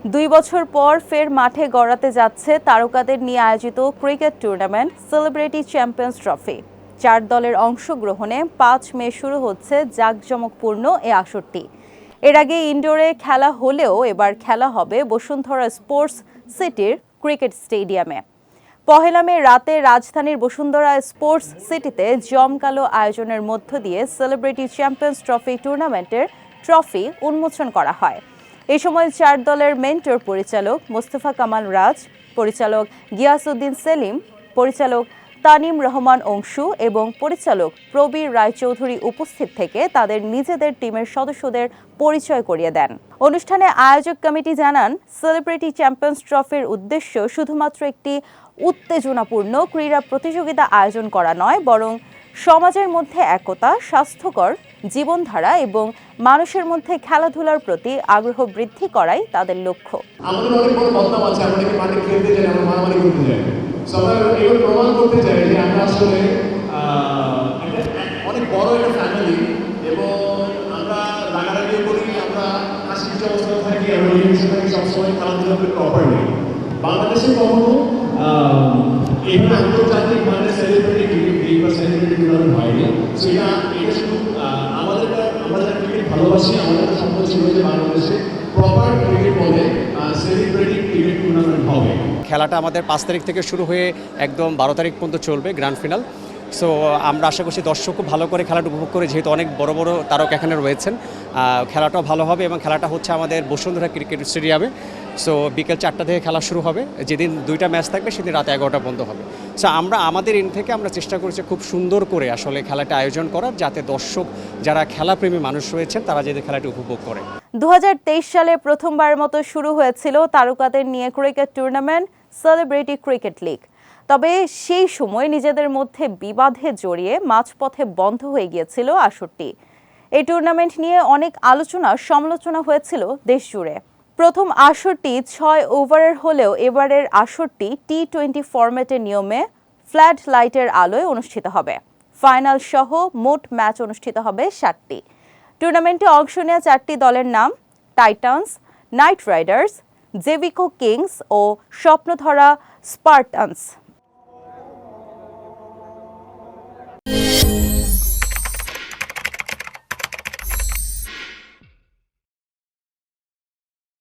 2 বছর পর ফের মাঠে গড়াতে যাচ্ছে তারকাদের নিয়ে আয়োজিত cricket tournament celebrity champions trophy. 4 দলের অংশগ্রহণে 5 মে শুরু হচ্ছে জাঁকজমকপূর্ণ এই আসরটি। এর আগে ইনডোরে খেলা হলেও এবার খেলা হবে বসুন্ধরা স্পোর্টস সিটির ক্রিকেট স্টেডিয়ামে। পহেলা মে রাতে রাজধানীর বসুন্ধরা স্পোর্টস সিটিতে জমকালো আয়োজনের মধ্য দিয়ে সেলিব্রিটি চ্যাম্পিয়ন্স ট্রফি টুর্নামেন্টের ট্রফি উন্মোচন করা হয়। এই সময় 4 দলের মেন্টর পরিচালক মোস্তফা কামাল রাজ, পরিচালক গিয়াসউদ্দিন সেলিম, পরিচালক তানিম রহমান অংশু এবং পরিচালক প্রবীর রায়চৌধুরী উপস্থিত থেকে তাদের নিজেদের টিমের সদস্যদের পরিচয় করিয়ে দেন। অনুষ্ঠানে আয়োজক কমিটি জানান, সেলিব্রিটি চ্যাম্পিয়ন্স ট্রফির উদ্দেশ্য শুধুমাত্র একটি উত্তেজনাপূর্ণ ক্রীড়া প্রতিযোগিতা আয়োজন করা নয়, বরং সমাজের মধ্যে একতা, স্বাস্থ্যকর জীবনধারা এবং মানুষের মধ্যে খেলাধুলার প্রতি আগ্রহ বৃদ্ধি করাই তাদের লক্ষ্য। আমাদের অনেক বড় বদনাম আছে, আমরা কি মাঠে খেলতে যাই, আমরা মারামারি করতে যাই। সবাই এগুলো প্রমাণ করতে চাই যে আমরা আসলে অনেক বড় একটা ফ্যামিলি এবং আমরা রাগারাগি করি, আমরা হাসি খুশি অবস্থায় থাকি এবং এই বিষয়টাকে সবসময় খেলাধুলা করে প্রপার নেই। বাংলাদেশে কখনো এখানে আন্তর্জাতিক মানে সেলিব্রিটি ক্রিকেট লিগ বা সেলিব্রিটি টুর্নামেন্ট হয়নি। সেটা এটা শুধু আমরা যারা ক্রিকেট ভালোবাসি, আমাদের স্বপ্ন ছিল যে বাংলাদেশে প্রপার ক্রিকেট বলে সেলিব্রিটি ক্রিকেট টুর্নামেন্ট হবে। খেলাটা আমাদের 5 তারিখ থেকে শুরু হয়ে একদম 12 তারিখ পর্যন্ত চলবে, গ্র্যান্ড ফিনাল। সো আমরা আশা করছি দর্শক খুব ভালো করে খেলাটা উপভোগ করে, যেহেতু অনেক বড় বড় তারকা এখানে রয়েছেন, খেলাটাও ভালো হবে এবং খেলাটা হচ্ছে আমাদের বসুন্ধরা ক্রিকেট স্টেডিয়ামে। সো বিকেল 4টা থেকে খেলা শুরু হবে। যেদিন 2টা ম্যাচ থাকবে সেদিন রাত 11টা পর্যন্ত হবে। সো আমরা আমাদের এন্ড থেকে আমরা চেষ্টা করছি খুব সুন্দর করে আসলে খেলাটা আয়োজন করার, যাতে দর্শক যারা খেলাপ্রেমী মানুষ রয়েছেন তারা যাতে খেলাটি উপভোগ করে। 2023 সালে প্রথমবারের মতো শুরু হয়েছিল তারকাদের নিয়ে cricket tournament celebrity cricket league. তবে সেই সময় নিজেদের মধ্যে বিবাদে জড়িয়ে মাঝপথে বন্ধ হয়ে গিয়েছিল আসরটি। এই টুর্নামেন্ট নিয়ে অনেক আলোচনা সমালোচনা হয়েছিল দেশ জুড়ে। প্রথম আসরটি 6 ওভারের হলেও এবারের আসরটি টি-20 ফরম্যাটের নিয়মে ফ্ল্যাড লাইটের আলোয় অনুষ্ঠিত হবে। ফাইনাল সহ মোট ম্যাচ অনুষ্ঠিত হবে 7টি। টুর্নামেন্টে অংশ নেওয়া 4টি দলের নাম টাইটান্স, নাইট রাইডার্স, জেভিকো কিংস ও স্বপ্নধরা স্পার্টানস।